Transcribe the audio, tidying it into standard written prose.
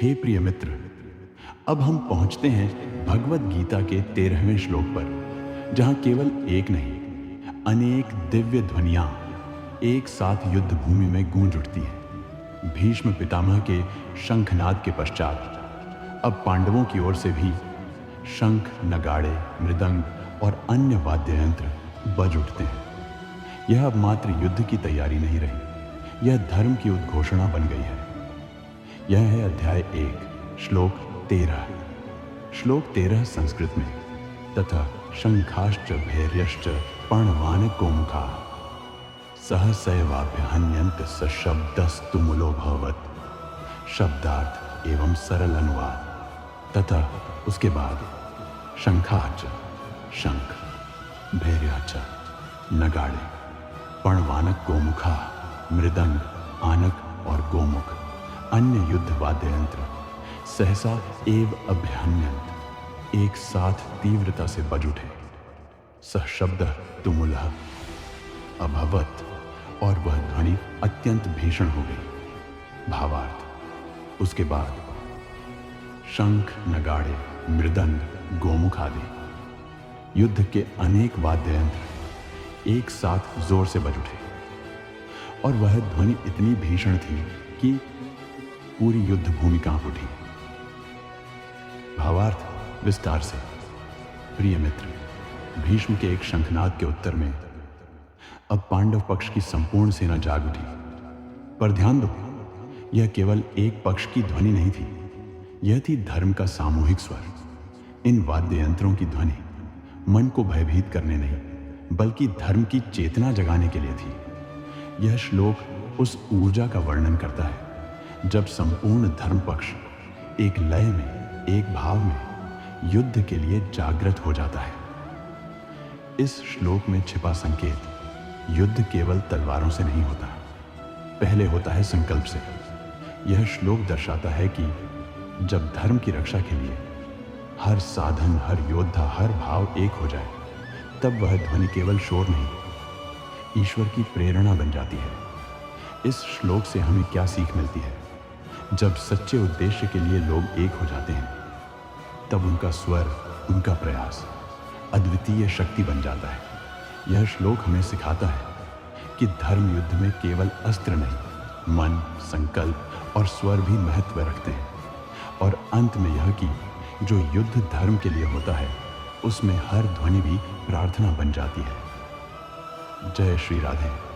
हे प्रिय मित्र, अब हम पहुंचते हैं भगवत गीता के 13वें श्लोक पर, जहां केवल एक नहीं अनेक दिव्य ध्वनियां एक साथ युद्ध भूमि में गूंज उठती हैं। भीष्म पितामह के शंखनाद के पश्चात अब पांडवों की ओर से भी शंख, नगाड़े, मृदंग और अन्य वाद्य यंत्र बज उठते हैं। यह अब मात्र युद्ध की तैयारी नहीं रही, यह धर्म की उद्घोषणा बन गई है। यह है अध्याय 1, श्लोक 13। श्लोक 13 संस्कृत में तथा शंखाश्च भैर्यश्च पर्णवानक गोमुखा सहसैवाभ्यहन्यन्त सशब्दस्तुमुलो भवत्। शब्दार्थ एवं सरल अनुवाद। तथा उसके बाद शंखाच शंख, भैर्याच नगाड़े, पर्णवानक गोमुखा मृदंग, आनक और गोमुख, अन्य युद्ध वाद्य यंत्र सहसा एव अभ्यहन्यन्त एक साथ तीव्रता से बज उठे। सह शब्द तुमुलः अभवत और वह ध्वनि अत्यंत भीषण हो गई। भावार्थ उसके बाद शंख, नगाड़े, मृदंग, गोमुख आदि युद्ध के अनेक वाद्य यंत्र एक साथ जोर से बज उठे और वह ध्वनि इतनी भीषण थी कि पूरी युद्ध भूमि कांप उठी। भावार्थ विस्तार से। प्रिय मित्र, भीष्म के एक शंखनाद के उत्तर में अब पांडव पक्ष की संपूर्ण सेना जाग उठी। पर ध्यान दो, यह केवल एक पक्ष की ध्वनि नहीं थी, यह थी धर्म का सामूहिक स्वर। इन वाद्य यंत्रों की ध्वनि मन को भयभीत करने नहीं, बल्कि धर्म की चेतना जगाने के लिए थी। यह श्लोक उस ऊर्जा का वर्णन करता है जब संपूर्ण धर्म पक्ष एक लय में, एक भाव में युद्ध के लिए जागृत हो जाता है। इस श्लोक में छिपा संकेत युद्ध केवल तलवारों से नहीं होता, पहले होता है संकल्प से। यह श्लोक दर्शाता है कि जब धर्म की रक्षा के लिए हर साधन, हर योद्धा, हर भाव एक हो जाए, तब वह ध्वनि केवल शोर नहीं, ईश्वर की प्रेरणा बन जाती है। इस श्लोक से हमें क्या सीख मिलती है? जब सच्चे उद्देश्य के लिए लोग एक हो जाते हैं, तब उनका स्वर, उनका प्रयास अद्वितीय शक्ति बन जाता है। यह श्लोक हमें सिखाता है कि धर्म युद्ध में केवल अस्त्र नहीं, मन, संकल्प और स्वर भी महत्व रखते हैं। और अंत में यह कि जो युद्ध धर्म के लिए होता है, उसमें हर ध्वनि भी प्रार्थना बन जाती है। जय श्री राधे।